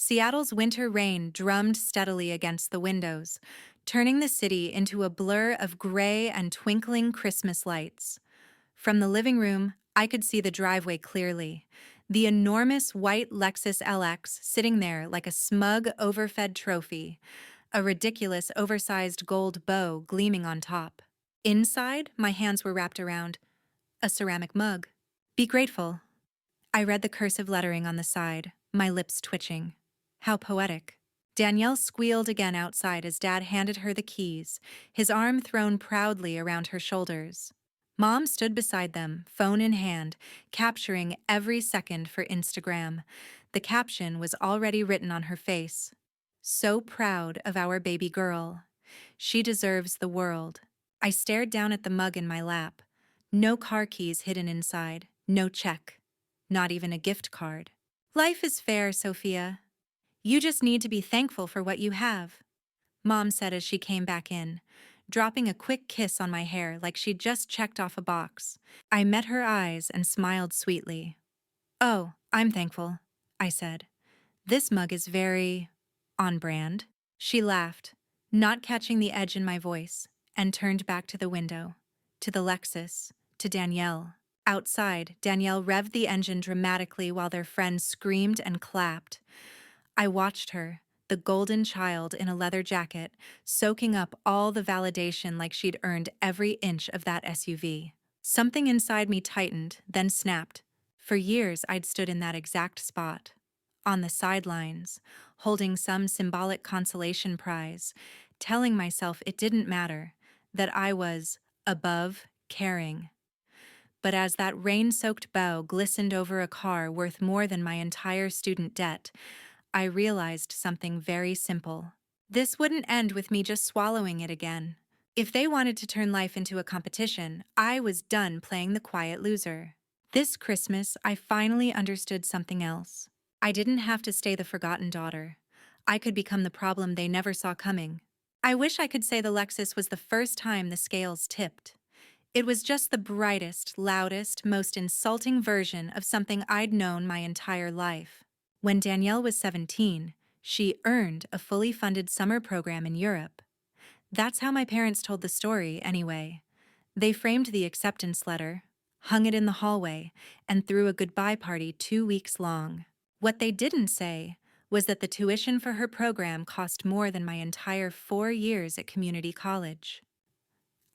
Seattle's winter rain drummed steadily against the windows, turning the city into a blur of gray and twinkling Christmas lights. From the living room, I could see the driveway clearly, the enormous white Lexus LX sitting there like a smug, overfed trophy, a ridiculous, oversized gold bow gleaming on top. Inside, my hands were wrapped around a ceramic mug. Be grateful. I read the cursive lettering on the side, my lips twitching. How poetic. Danielle squealed again outside as Dad handed her the keys, his arm thrown proudly around her shoulders. Mom stood beside them, phone in hand, capturing every second for Instagram. The caption was already written on her face. So proud of our baby girl. She deserves the world. I stared down at the mug in my lap. No car keys hidden inside, no check. Not even a gift card. Life is fair, Sophia. You just need to be thankful for what you have, Mom said as she came back in, dropping a quick kiss on my hair like she'd just checked off a box. I met her eyes and smiled sweetly. Oh, I'm thankful, I said. This mug is very on brand. She laughed, not catching the edge in my voice, and turned back to the window, to the Lexus, to Danielle. Outside, Danielle revved the engine dramatically while their friends screamed and clapped. I watched her, the golden child in a leather jacket, soaking up all the validation like she'd earned every inch of that SUV. Something inside me tightened, then snapped. For years, I'd stood in that exact spot, on the sidelines, holding some symbolic consolation prize, telling myself it didn't matter, that I was above caring. But as that rain-soaked bow glistened over a car worth more than my entire student debt, I realized something very simple. This wouldn't end with me just swallowing it again. If they wanted to turn life into a competition, I was done playing the quiet loser. This Christmas, I finally understood something else. I didn't have to stay the forgotten daughter. I could become the problem they never saw coming. I wish I could say the Lexus was the first time the scales tipped. It was just the brightest, loudest, most insulting version of something I'd known my entire life. When Danielle was 17, she earned a fully funded summer program in Europe. That's how my parents told the story, anyway. They framed the acceptance letter, hung it in the hallway, and threw a goodbye party 2 weeks long. What they didn't say was that the tuition for her program cost more than my entire 4 years at community college.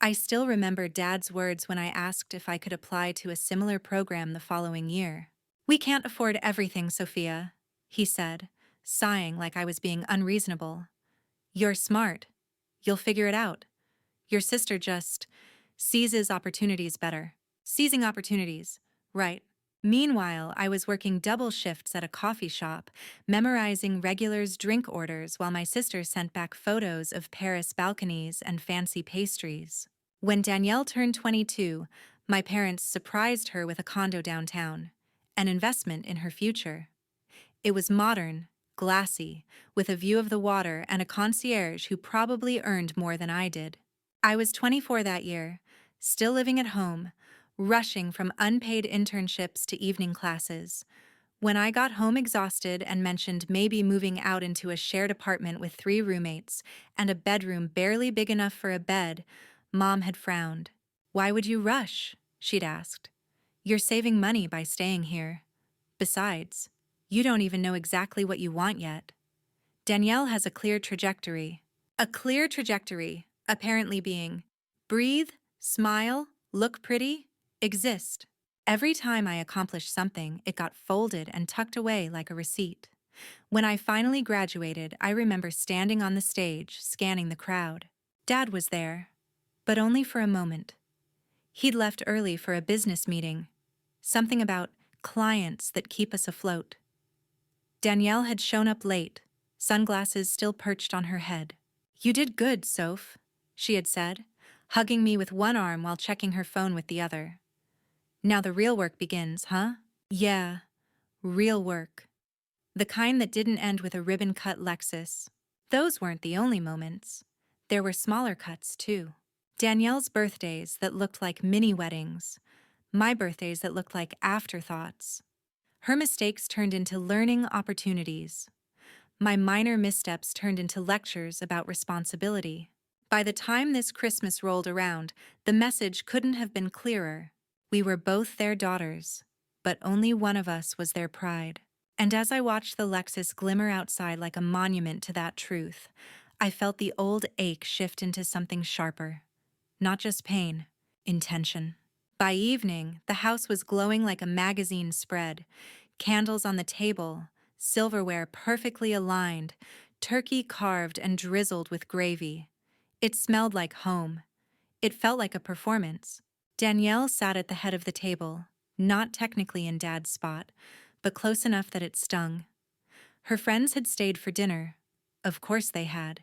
I still remember Dad's words when I asked if I could apply to a similar program the following year. We can't afford everything, Sophia, he said, sighing like I was being unreasonable. You're smart. You'll figure it out. Your sister just seizes opportunities better. Seizing opportunities, right. Meanwhile, I was working double shifts at a coffee shop, memorizing regulars' drink orders while my sister sent back photos of Paris balconies and fancy pastries. When Danielle turned 22, my parents surprised her with a condo downtown, an investment in her future. It was modern, glassy, with a view of the water and a concierge who probably earned more than I did. I was 24 that year, still living at home, rushing from unpaid internships to evening classes. When I got home exhausted and mentioned maybe moving out into a shared apartment with 3 roommates and a bedroom barely big enough for a bed, Mom had frowned. Why would you rush? She'd asked. You're saving money by staying here. Besides, you don't even know exactly what you want yet. Danielle has a clear trajectory. A clear trajectory, apparently being breathe, smile, look pretty, exist. Every time I accomplished something, it got folded and tucked away like a receipt. When I finally graduated, I remember standing on the stage, scanning the crowd. Dad was there, but only for a moment. He'd left early for a business meeting. Something about clients that keep us afloat. Danielle had shown up late, sunglasses still perched on her head. You did good, Soph, she had said, hugging me with one arm while checking her phone with the other. Now the real work begins, huh? Yeah, real work. The kind that didn't end with a ribbon-cut Lexus. Those weren't the only moments. There were smaller cuts, too. Danielle's birthdays that looked like mini-weddings. My birthdays that looked like afterthoughts. Her mistakes turned into learning opportunities. My minor missteps turned into lectures about responsibility. By the time this Christmas rolled around, the message couldn't have been clearer. We were both their daughters, but only one of us was their pride. And as I watched the Lexus glimmer outside like a monument to that truth, I felt the old ache shift into something sharper. Not just pain, intention. By evening, the house was glowing like a magazine spread, candles on the table, silverware perfectly aligned, turkey carved and drizzled with gravy. It smelled like home. It felt like a performance. Danielle sat at the head of the table, not technically in Dad's spot, but close enough that it stung. Her friends had stayed for dinner. Of course they had.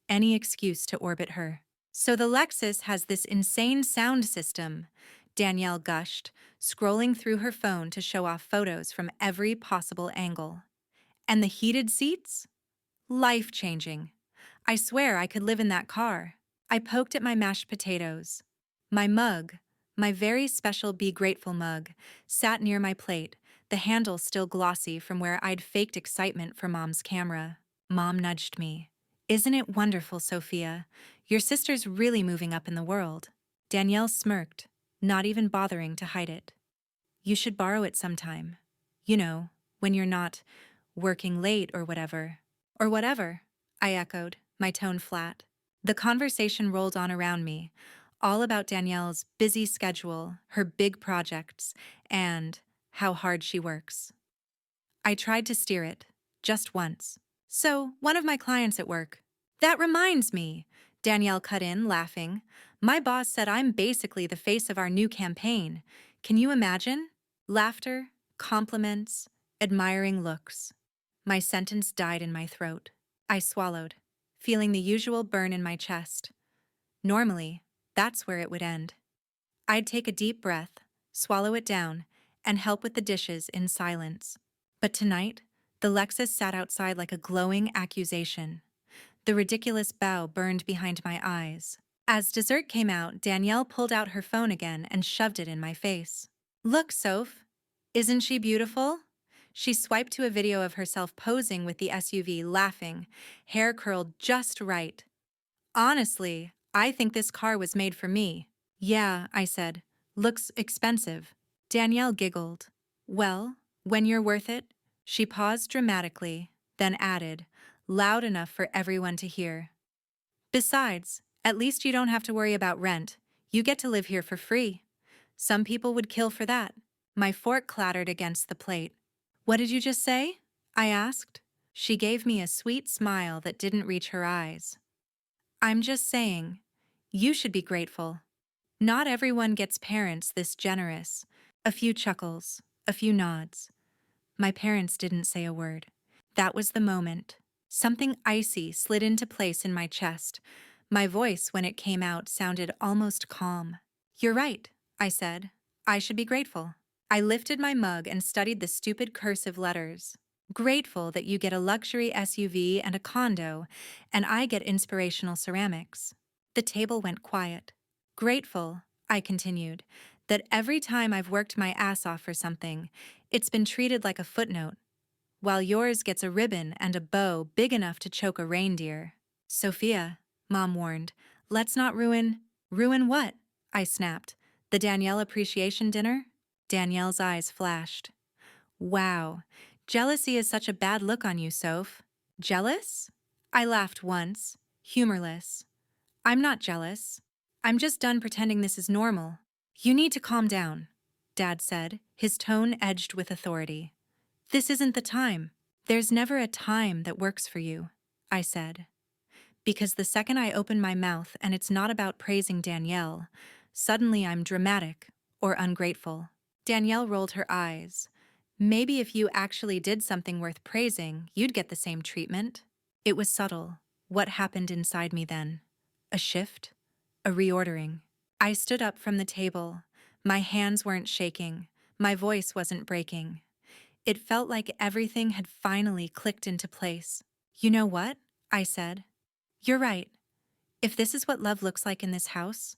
Any excuse to orbit her. So the Lexus has this insane sound system, Danielle gushed, scrolling through her phone to show off photos from every possible angle. And the heated seats? Life-changing. I swear I could live in that car. I poked at my mashed potatoes. My mug, my very special Be Grateful mug, sat near my plate, the handle still glossy from where I'd faked excitement for Mom's camera. Mom nudged me. "Isn't it wonderful, Sophia? Your sister's really moving up in the world." Danielle smirked, not even bothering to hide it. "You should borrow it sometime. You know, when you're not working late or whatever." "Or whatever," I echoed, my tone flat. The conversation rolled on around me, all about Danielle's busy schedule, her big projects, and how hard she works. I tried to steer it, just once. "So, one of my clients at work." "That reminds me," Danielle cut in, laughing. "My boss said I'm basically the face of our new campaign. Can you imagine?" Laughter, compliments, admiring looks. My sentence died in my throat. I swallowed, feeling the usual burn in my chest. Normally, that's where it would end. I'd take a deep breath, swallow it down, and help with the dishes in silence. But tonight, the Lexus sat outside like a glowing accusation. The ridiculous bow burned behind my eyes. As dessert came out, Danielle pulled out her phone again and shoved it in my face. "Look, Soph. Isn't she beautiful?" She swiped to a video of herself posing with the SUV, laughing, hair curled just right. "Honestly, I think this car was made for me." "Yeah," I said. "Looks expensive." Danielle giggled. "Well, when you're worth it." She paused dramatically, then added, loud enough for everyone to hear. "Besides, at least you don't have to worry about rent. You get to live here for free. Some people would kill for that." My fork clattered against the plate. "What did you just say?" I asked. She gave me a sweet smile that didn't reach her eyes. "I'm just saying, you should be grateful. Not everyone gets parents this generous." A few chuckles, a few nods. My parents didn't say a word. That was the moment. Something icy slid into place in my chest. My voice, when it came out, sounded almost calm. "You're right," I said. "I should be grateful." I lifted my mug and studied the stupid cursive letters. "Grateful that you get a luxury SUV and a condo, and I get inspirational ceramics." The table went quiet. "Grateful," I continued, "that every time I've worked my ass off for something, it's been treated like a footnote, while yours gets a ribbon and a bow big enough to choke a reindeer." "Sophia," Mom warned, "let's not ruin—" "Ruin what?" I snapped. "The Danielle appreciation dinner?" Danielle's eyes flashed. "Wow, jealousy is such a bad look on you, Soph." "Jealous?" I laughed once, humorless. "I'm not jealous. I'm just done pretending this is normal." "You need to calm down," Dad said, his tone edged with authority. "This isn't the time." "There's never a time that works for you," I said. Because the second I open my mouth and it's not about praising Danielle, suddenly I'm dramatic or ungrateful. Danielle rolled her eyes. "Maybe if you actually did something worth praising, you'd get the same treatment." It was subtle. What happened inside me then? A shift? A reordering? I stood up from the table. My hands weren't shaking. My voice wasn't breaking. It felt like everything had finally clicked into place. "You know what?" I said. "You're right. If this is what love looks like in this house,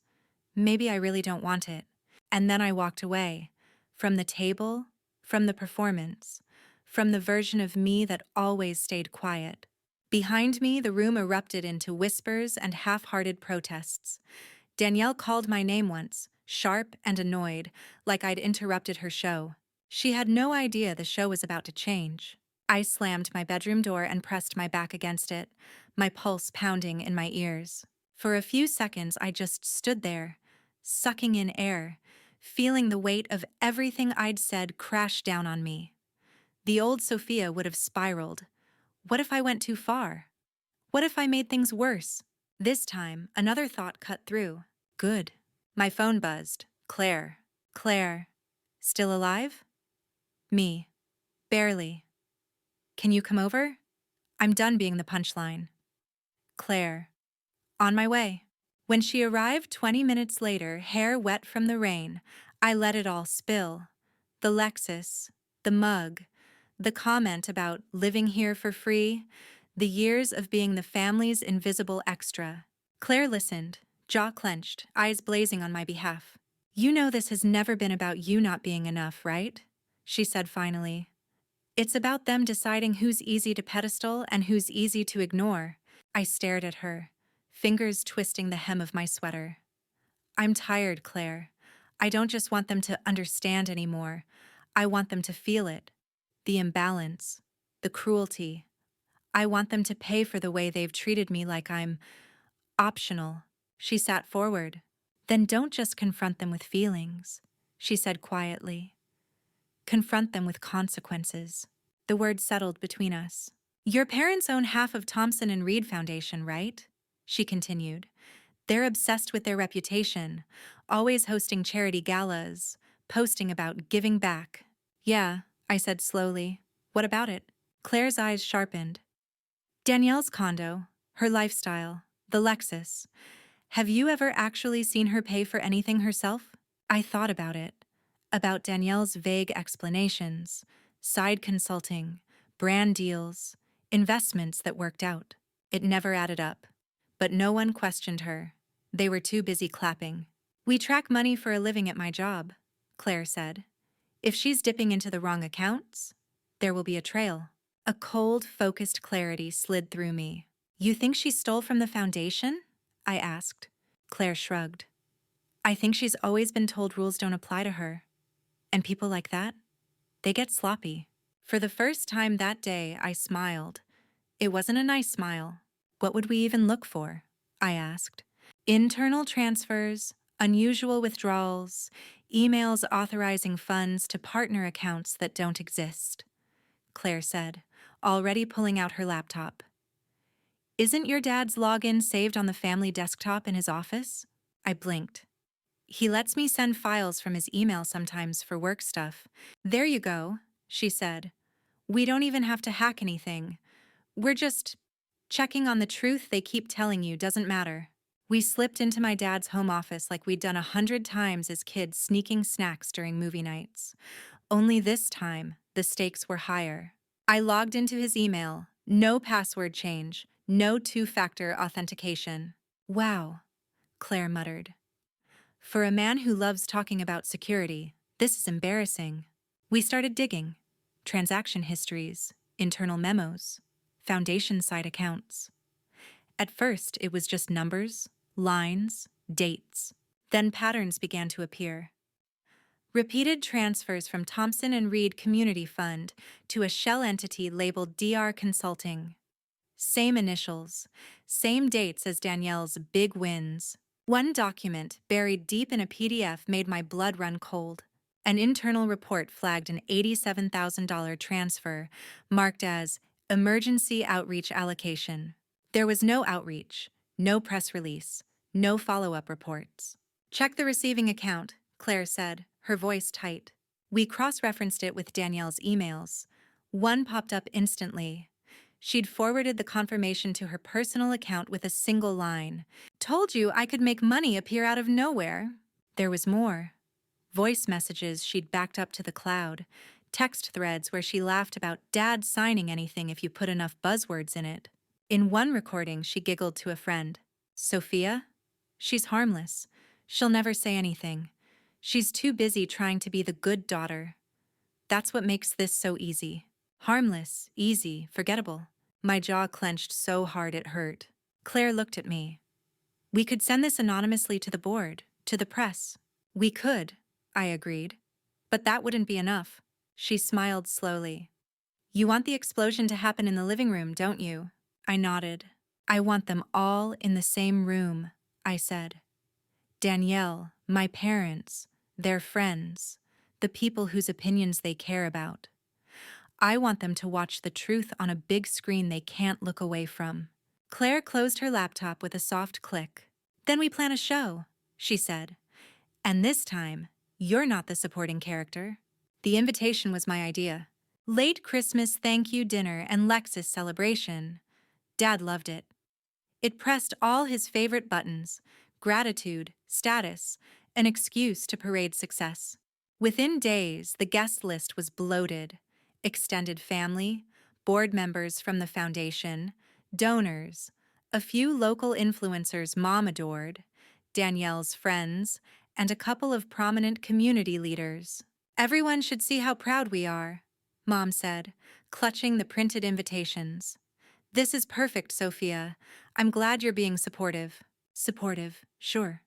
maybe I really don't want it." And then I walked away. From the table, from the performance, from the version of me that always stayed quiet. Behind me, the room erupted into whispers and half-hearted protests. Danielle called my name once, sharp and annoyed, like I'd interrupted her show. She had no idea the show was about to change. I slammed my bedroom door and pressed my back against it, my pulse pounding in my ears. For a few seconds, I just stood there, sucking in air, feeling the weight of everything I'd said crash down on me. The old Sophia would have spiraled. What if I went too far? What if I made things worse? This time, another thought cut through. Good. My phone buzzed. Claire. Claire. Still alive? Me. Barely. Can you come over? I'm done being the punchline. Claire. On my way. When she arrived 20 minutes later, hair wet from the rain, I let it all spill. The Lexus, the mug, the comment about living here for free, the years of being the family's invisible extra. Claire listened, jaw clenched, eyes blazing on my behalf. You know this has never been about you not being enough, right? She said finally. It's about them deciding who's easy to pedestal and who's easy to ignore. I stared at her, fingers twisting the hem of my sweater. I'm tired, Claire. I don't just want them to understand anymore. I want them to feel it. The imbalance, the cruelty. I want them to pay for the way they've treated me like I'm optional. She sat forward. Then don't just confront them with feelings, she said quietly. Confront them with consequences. The word settled between us. Your parents own half of Thompson and Reed Foundation, right? She continued. They're obsessed with their reputation, always hosting charity galas, posting about giving back. Yeah, I said slowly. What about it? Claire's eyes sharpened. Danielle's condo, her lifestyle, the Lexus. Have you ever actually seen her pay for anything herself? I thought about it. About Danielle's vague explanations, side consulting, brand deals, investments that worked out. It never added up. But no one questioned her. They were too busy clapping. We track money for a living at my job, Claire said. If she's dipping into the wrong accounts, there will be a trail. A cold, focused clarity slid through me. You think she stole from the foundation? I asked. Claire shrugged. I think she's always been told rules don't apply to her. And people like that, they get sloppy. For the first time that day, I smiled. It wasn't a nice smile. What would we even look for? I asked. Internal transfers, unusual withdrawals, emails authorizing funds to partner accounts that don't exist, Claire said, already pulling out her laptop. Isn't your dad's login saved on the family desktop in his office? I blinked. He lets me send files from his email sometimes for work stuff. There you go, she said. We don't even have to hack anything. We're just checking on the truth they keep telling you doesn't matter. We slipped into my dad's home office like we'd done 100 times as kids sneaking snacks during movie nights. Only this time, the stakes were higher. I logged into his email. No password change. No two-factor authentication. Wow, Claire muttered. For a man who loves talking about security, this is embarrassing. We started digging. Transaction histories, internal memos, foundation site accounts. At first, it was just numbers, lines, dates. Then patterns began to appear. Repeated transfers from Thompson and Reed Community Fund to a shell entity labeled DR Consulting. Same initials, same dates as Danielle's big wins. One document, buried deep in a PDF, made my blood run cold. An internal report flagged an $87,000 transfer, marked as Emergency Outreach Allocation. There was no outreach, no press release, no follow-up reports. Check the receiving account, Claire said, her voice tight. We cross-referenced it with Danielle's emails. One popped up instantly. She'd forwarded the confirmation to her personal account with a single line. Told you I could make money appear out of nowhere. There was more. Voice messages she'd backed up to the cloud. Text threads where she laughed about Dad signing anything if you put enough buzzwords in it. In one recording, she giggled to a friend. Sophia? She's harmless. She'll never say anything. She's too busy trying to be the good daughter. That's what makes this so easy. Harmless, easy, forgettable. My jaw clenched so hard it hurt. Claire looked at me. We could send this anonymously to the board, to the press. We could, I agreed. But that wouldn't be enough. She smiled slowly. You want the explosion to happen in the living room, don't you? I nodded. I want them all in the same room, I said. Danielle, my parents, their friends, the people whose opinions they care about. I want them to watch the truth on a big screen they can't look away from. Claire closed her laptop with a soft click. Then we plan a show, she said. And this time, you're not the supporting character. The invitation was my idea. Late Christmas thank you dinner and Lexus celebration. Dad loved it. It pressed all his favorite buttons: gratitude, status, an excuse to parade success. Within days, the guest list was bloated. Extended family, board members from the foundation, donors, a few local influencers Mom adored, Danielle's friends, and a couple of prominent community leaders. Everyone should see how proud we are, Mom said, clutching the printed invitations. This is perfect, Sophia. I'm glad you're being supportive. Supportive, sure.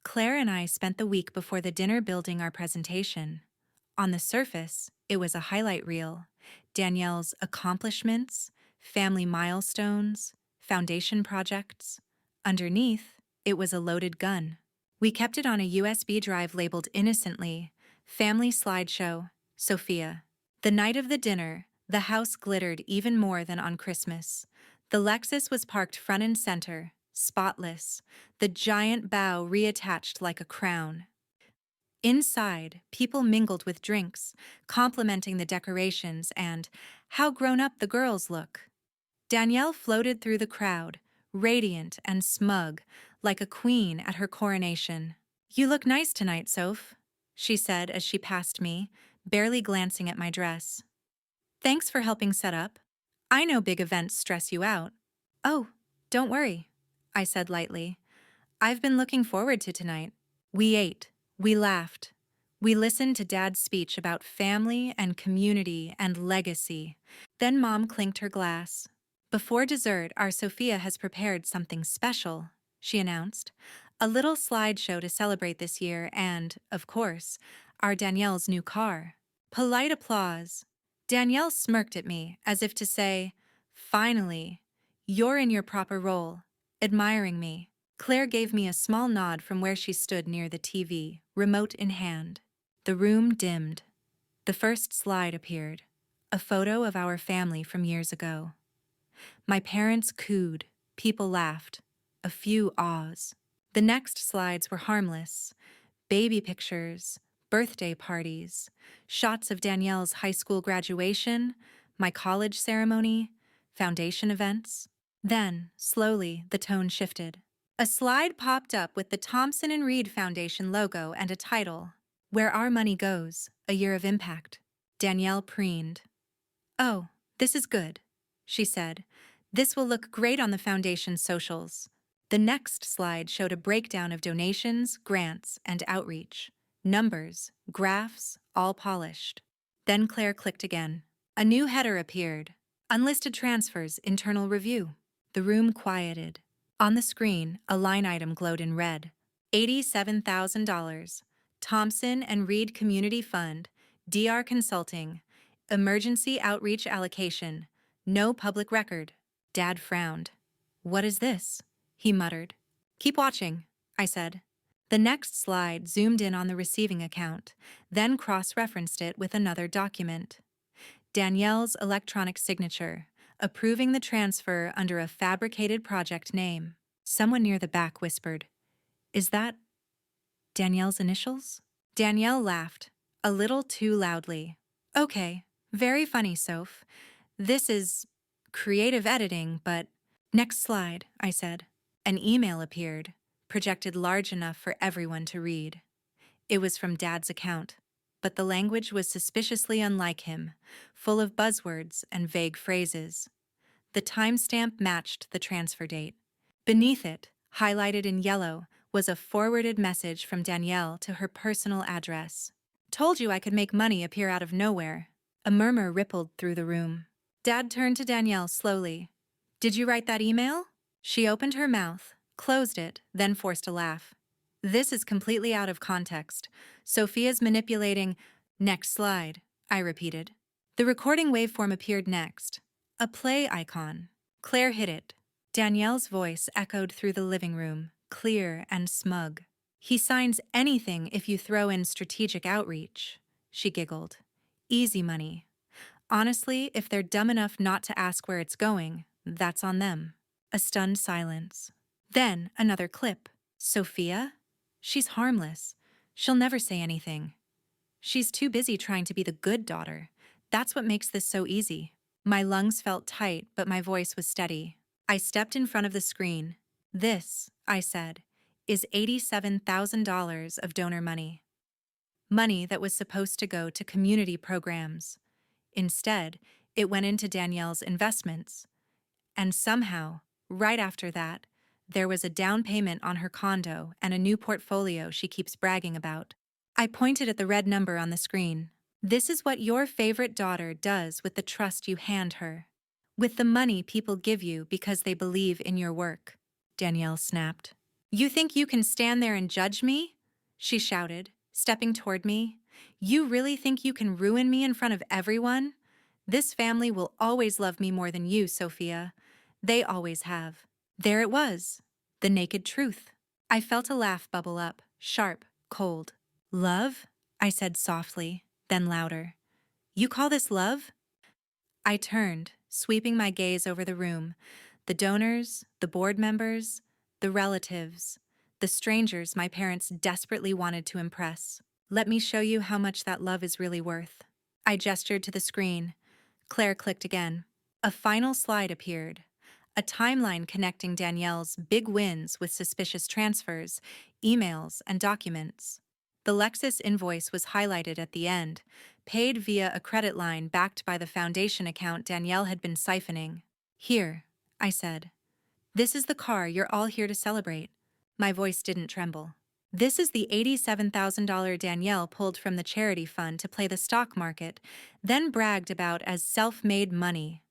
Claire and I spent the week before the dinner building our presentation. On the surface, it was a highlight reel. Danielle's accomplishments, family milestones, foundation projects. Underneath, it was a loaded gun. We kept it on a USB drive labeled innocently, Family Slideshow, Sophia. The night of the dinner, the house glittered even more than on Christmas. The Lexus was parked front and center, spotless, the giant bow reattached like a crown. Inside, people mingled with drinks, complimenting the decorations and how grown up the girls look. Danielle floated through the crowd, radiant and smug, like a queen at her coronation. You look nice tonight, Soph, she said as she passed me, barely glancing at my dress. Thanks for helping set up. I know big events stress you out. Oh, don't worry, I said lightly. I've been looking forward to tonight. We ate. We laughed. We listened to Dad's speech about family and community and legacy. Then Mom clinked her glass. Before dessert, our Sophia has prepared something special, she announced. A little slideshow to celebrate this year and, of course, our Danielle's new car. Polite applause. Danielle smirked at me as if to say, finally, you're in your proper role, admiring me. Claire gave me a small nod from where she stood near the TV, remote in hand. The room dimmed. The first slide appeared, a photo of our family from years ago. My parents cooed, people laughed, a few ahs. The next slides were harmless. Baby pictures, birthday parties, shots of Danielle's high school graduation, my college ceremony, foundation events. Then, slowly, the tone shifted. A slide popped up with the Thompson and Reed Foundation logo and a title, Where Our Money Goes, A Year of Impact. Danielle preened. Oh, this is good, she said. This will look great on the foundation's socials. The next slide showed a breakdown of donations, grants, and outreach. Numbers, graphs, all polished. Then Claire clicked again. A new header appeared. Unlisted transfers, internal review. The room quieted. On the screen, a line item glowed in red. $87,000. Thompson and Reed Community Fund, DR Consulting, Emergency Outreach Allocation, no public record. Dad frowned. What is this? He muttered. Keep watching, I said. The next slide zoomed in on the receiving account, then cross-referenced it with another document. Danielle's electronic signature, approving the transfer under a fabricated project name. Someone near the back whispered, Is that Danielle's initials? Danielle laughed, a little too loudly. Okay, very funny, Soph. This is creative editing, but... Next slide, I said. An email appeared, projected large enough for everyone to read. It was from Dad's account, but the language was suspiciously unlike him, full of buzzwords and vague phrases. The timestamp matched the transfer date. Beneath it, highlighted in yellow, was a forwarded message from Danielle to her personal address. Told you I could make money appear out of nowhere. A murmur rippled through the room. Dad turned to Danielle slowly. "Did you write that email?" She opened her mouth, closed it, then forced a laugh. "This is completely out of context. Sophia's manipulating—" "Next slide," I repeated. The recording waveform appeared next. A play icon. Claire hit it. Danielle's voice echoed through the living room, clear and smug. "He signs anything if you throw in strategic outreach," she giggled. "Easy money. Honestly, if they're dumb enough not to ask where it's going, that's on them." A stunned silence. Then another clip. "Sophia? She's harmless. She'll never say anything. She's too busy trying to be the good daughter. That's what makes this so easy." My lungs felt tight, but my voice was steady. I stepped in front of the screen. "This," I said, "is $87,000 of donor money. Money that was supposed to go to community programs. Instead, it went into Danielle's investments. And somehow, right after that, there was a down payment on her condo and a new portfolio she keeps bragging about." I pointed at the red number on the screen. "This is what your favorite daughter does with the trust you hand her. With the money people give you because they believe in your work," Danielle snapped. "You think you can stand there and judge me?" she shouted, stepping toward me. "You really think you can ruin me in front of everyone? This family will always love me more than you, Sophia. They always have." There it was, the naked truth. I felt a laugh bubble up, sharp, cold. "Love?" I said softly, then louder. "You call this love?" I turned, sweeping my gaze over the room. The donors, the board members, the relatives, the strangers my parents desperately wanted to impress. "Let me show you how much that love is really worth." I gestured to the screen. Claire clicked again. A final slide appeared. A timeline connecting Danielle's big wins with suspicious transfers, emails, and documents. The Lexus invoice was highlighted at the end, paid via a credit line backed by the foundation account Danielle had been siphoning. "Here," I said. "This is the car you're all here to celebrate." My voice didn't tremble. "This is the $87,000 Danielle pulled from the charity fund to play the stock market, then bragged about as self-made money.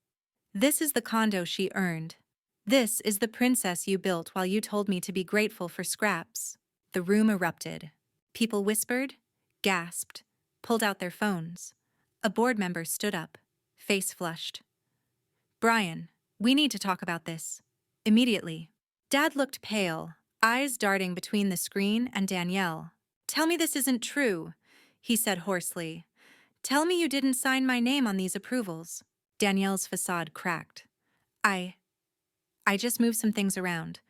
This is the condo she earned. This is the princess you built while you told me to be grateful for scraps." The room erupted. People whispered, gasped, pulled out their phones. A board member stood up, face flushed. "Brian, we need to talk about this. Immediately." Dad looked pale, eyes darting between the screen and Danielle. "Tell me this isn't true," he said hoarsely. "Tell me you didn't sign my name on these approvals." Danielle's facade cracked. I just moved some things around.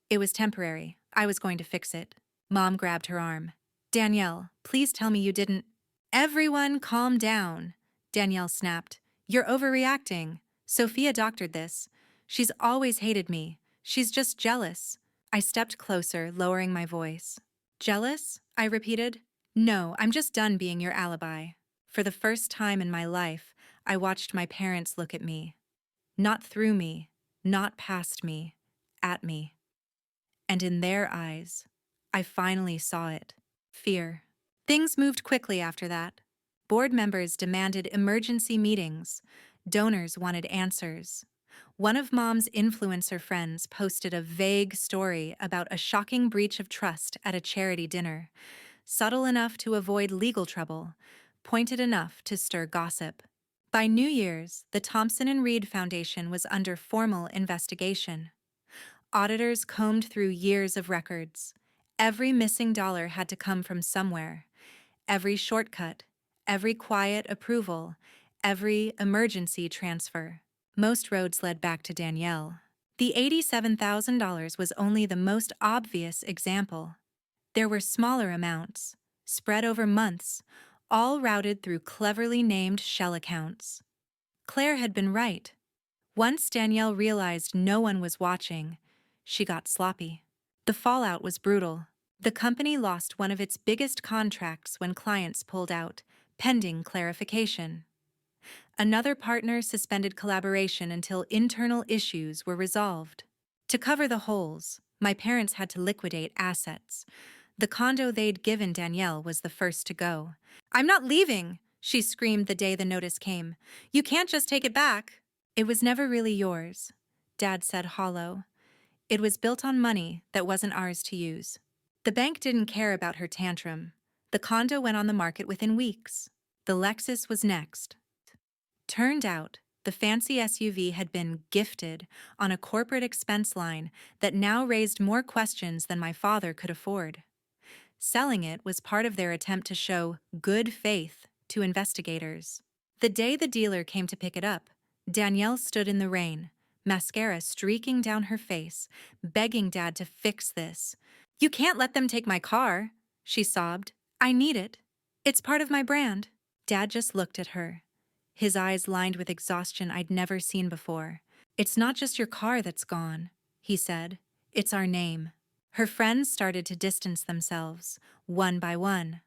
It was temporary. I was going to fix it." Mom grabbed her arm. "Danielle, please tell me you didn't—" "Everyone calm down," Danielle snapped. "You're overreacting. Sophia doctored this. She's always hated me. She's just jealous." I stepped closer, lowering my voice. "Jealous?" I repeated. "No, I'm just done being your alibi." For the first time in my life, I watched my parents look at me. Not through me, not past me, at me. And in their eyes, I finally saw it. Fear. Things moved quickly after that. Board members demanded emergency meetings. Donors wanted answers. One of Mom's influencer friends posted a vague story about a shocking breach of trust at a charity dinner, subtle enough to avoid legal trouble, pointed enough to stir gossip. By New Year's, the Thompson and Reed Foundation was under formal investigation. Auditors combed through years of records. Every missing dollar had to come from somewhere. Every shortcut, every quiet approval, every emergency transfer. Most roads led back to Danielle. The $87,000 was only the most obvious example. There were smaller amounts, spread over months, all routed through cleverly named shell accounts. Claire had been right. Once Danielle realized no one was watching, she got sloppy. The fallout was brutal. The company lost one of its biggest contracts when clients pulled out, pending clarification. Another partner suspended collaboration until internal issues were resolved. To cover the holes, my parents had to liquidate assets. The condo they'd given Danielle was the first to go. "I'm not leaving," she screamed the day the notice came. "You can't just take it back." "It was never really yours," Dad said hollow. "It was built on money that wasn't ours to use." The bank didn't care about her tantrum. The condo went on the market within weeks. The Lexus was next. Turned out, the fancy SUV had been gifted on a corporate expense line that now raised more questions than my father could afford. Selling it was part of their attempt to show good faith to investigators. The day the dealer came to pick it up, Danielle stood in the rain, mascara streaking down her face, begging Dad to fix this. "You can't let them take my car," she sobbed. "I need it. It's part of my brand." Dad just looked at her, his eyes lined with exhaustion I'd never seen before. "It's not just your car that's gone," he said. "It's our name." Her friends started to distance themselves, one by one.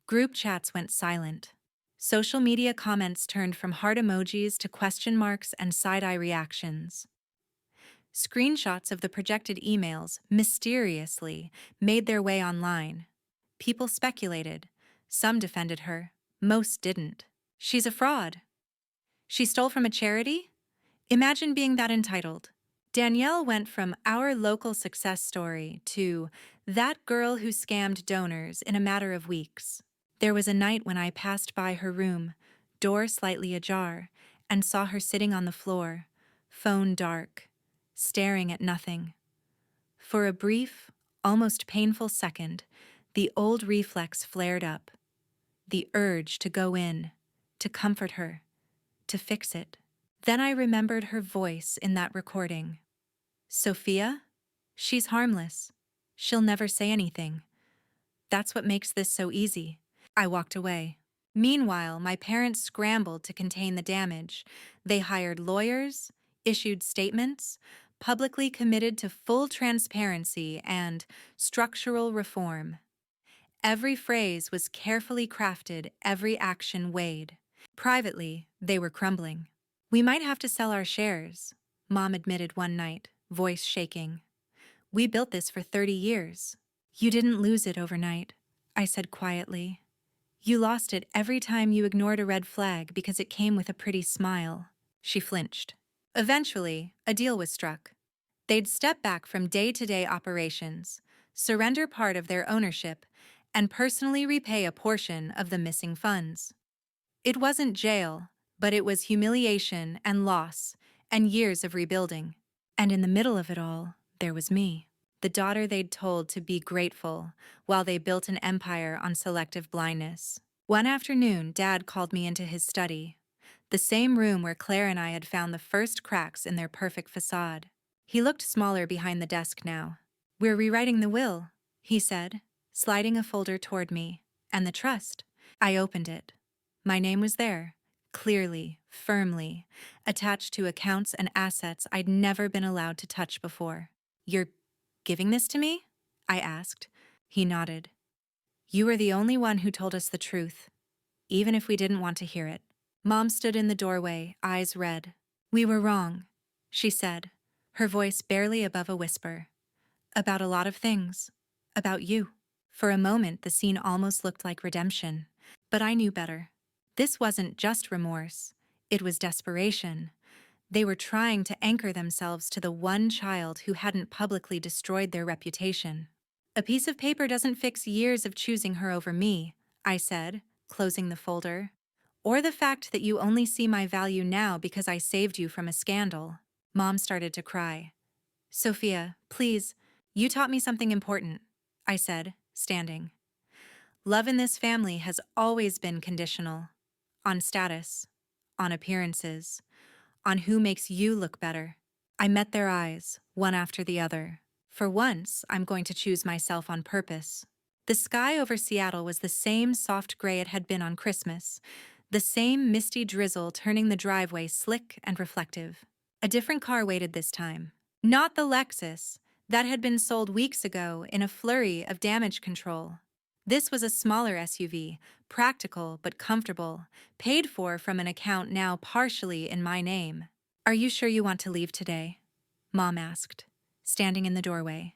Group chats went silent. Social media comments turned from heart emojis to question marks and side-eye reactions. Screenshots of the projected emails mysteriously made their way online. People speculated. Some defended her. Most didn't. "She's a fraud. She stole from a charity? Imagine being that entitled." Danielle went from our local success story to that girl who scammed donors in a matter of weeks. There was a night when I passed by her room, door slightly ajar, and saw her sitting on the floor, phone dark, staring at nothing. For a brief, almost painful second, the old reflex flared up. The urge to go in, to comfort her, to fix it. Then I remembered her voice in that recording. "Sophia? She's harmless. She'll never say anything. That's what makes this so easy." I walked away. Meanwhile, my parents scrambled to contain the damage. They hired lawyers, issued statements, publicly committed to full transparency and structural reform. Every phrase was carefully crafted, every action weighed. Privately, they were crumbling. "We might have to sell our shares," Mom admitted one night, voice shaking. "We built this for 30 years. "You didn't lose it overnight," I said quietly. "You lost it every time you ignored a red flag because it came with a pretty smile." She flinched. Eventually, a deal was struck. They'd step back from day-to-day operations, surrender part of their ownership, and personally repay a portion of the missing funds. It wasn't jail, but it was humiliation and loss and years of rebuilding. And in the middle of it all, there was me, the daughter they'd told to be grateful while they built an empire on selective blindness. One afternoon, Dad called me into his study, the same room where Claire and I had found the first cracks in their perfect facade. He looked smaller behind the desk now. "We're rewriting the will," he said, sliding a folder toward me. "And the trust." I opened it. My name was there, clearly, firmly, attached to accounts and assets I'd never been allowed to touch before. "You're giving this to me?" I asked. He nodded. "You were the only one who told us the truth, even if we didn't want to hear it." Mom stood in the doorway, eyes red. "We were wrong," she said, her voice barely above a whisper. "About a lot of things. About you." For a moment, the scene almost looked like redemption. But I knew better. This wasn't just remorse. It was desperation. They were trying to anchor themselves to the one child who hadn't publicly destroyed their reputation. "A piece of paper doesn't fix years of choosing her over me," I said, closing the folder. "Or the fact that you only see my value now because I saved you from a scandal." Mom started to cry. "Sophia, please, you taught me something important," I said, standing. "Love in this family has always been conditional. On status, on appearances, on who makes you look better." I met their eyes, one after the other. For once, I'm going to choose myself on purpose. The sky over Seattle was the same soft gray it had been on Christmas, the same misty drizzle turning the driveway slick and reflective. A different car waited this time. Not the Lexus that had been sold weeks ago in a flurry of damage control. This was a smaller SUV, practical but comfortable, paid for from an account now partially in my name. "Are you sure you want to leave today?" Mom asked, standing in the doorway.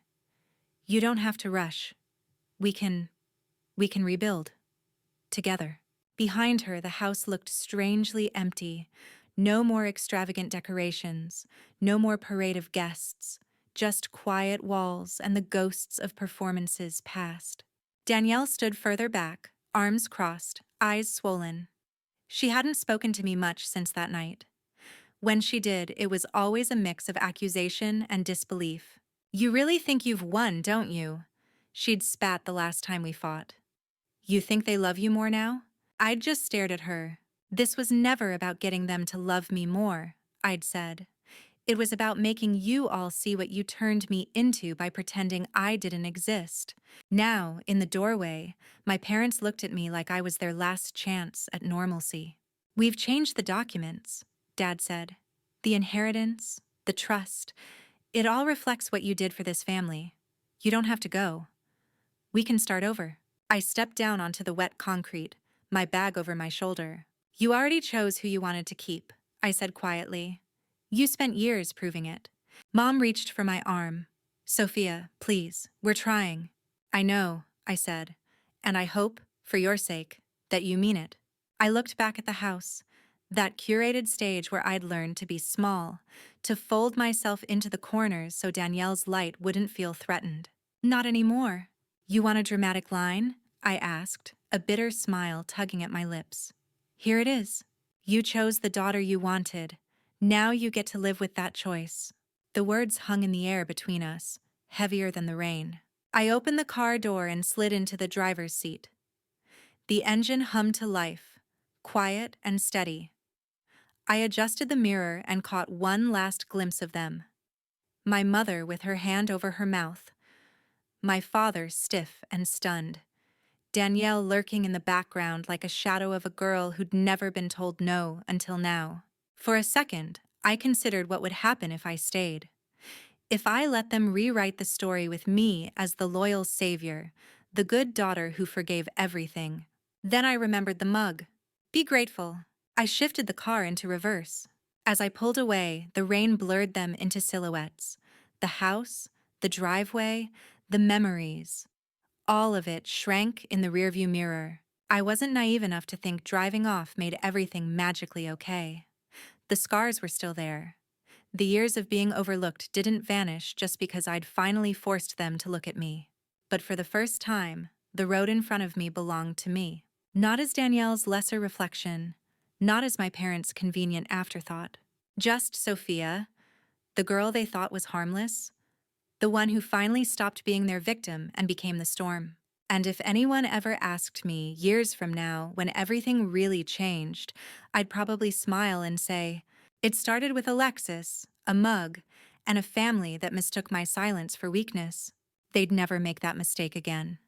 "You don't have to rush. We can rebuild. Together." Behind her, the house looked strangely empty. No more extravagant decorations, no more parade of guests, just quiet walls and the ghosts of performances past. Danielle stood further back, arms crossed, eyes swollen. She hadn't spoken to me much since that night. When she did, it was always a mix of accusation and disbelief. "You really think you've won, don't you?" She'd spat the last time we fought. "You think they love you more now?" I'd just stared at her. "This was never about getting them to love me more," I'd said. "It was about making you all see what you turned me into by pretending I didn't exist." Now, in the doorway, my parents looked at me like I was their last chance at normalcy. "We've changed the documents," Dad said. "The inheritance, the trust, it all reflects what you did for this family. You don't have to go. We can start over." I stepped down onto the wet concrete, my bag over my shoulder. "You already chose who you wanted to keep," I said quietly. "You spent years proving it." Mom reached for my arm. "Sophia, please, we're trying." "I know," I said, "and I hope, for your sake, that you mean it." I looked back at the house, that curated stage where I'd learned to be small, to fold myself into the corners so Danielle's light wouldn't feel threatened. "Not anymore." "You want a dramatic line?" I asked, a bitter smile tugging at my lips. "Here it is. You chose the daughter you wanted. Now you get to live with that choice." The words hung in the air between us, heavier than the rain. I opened the car door and slid into the driver's seat. The engine hummed to life, quiet and steady. I adjusted the mirror and caught one last glimpse of them. My mother with her hand over her mouth. My father stiff and stunned. Danielle lurking in the background like a shadow of a girl who'd never been told no until now. For a second, I considered what would happen if I stayed. If I let them rewrite the story with me as the loyal savior, the good daughter who forgave everything. Then I remembered the mug. "Be grateful." I shifted the car into reverse. As I pulled away, the rain blurred them into silhouettes. The house, the driveway, the memories. All of it shrank in the rearview mirror. I wasn't naive enough to think driving off made everything magically okay. The scars were still there. The years of being overlooked didn't vanish just because I'd finally forced them to look at me. But for the first time, the road in front of me belonged to me. Not as Danielle's lesser reflection, not as my parents' convenient afterthought. Just Sophia, the girl they thought was harmless, the one who finally stopped being their victim and became the storm. And if anyone ever asked me, years from now, when everything really changed, I'd probably smile and say, "It started with a Lexus, a mug, and a family that mistook my silence for weakness." They'd never make that mistake again.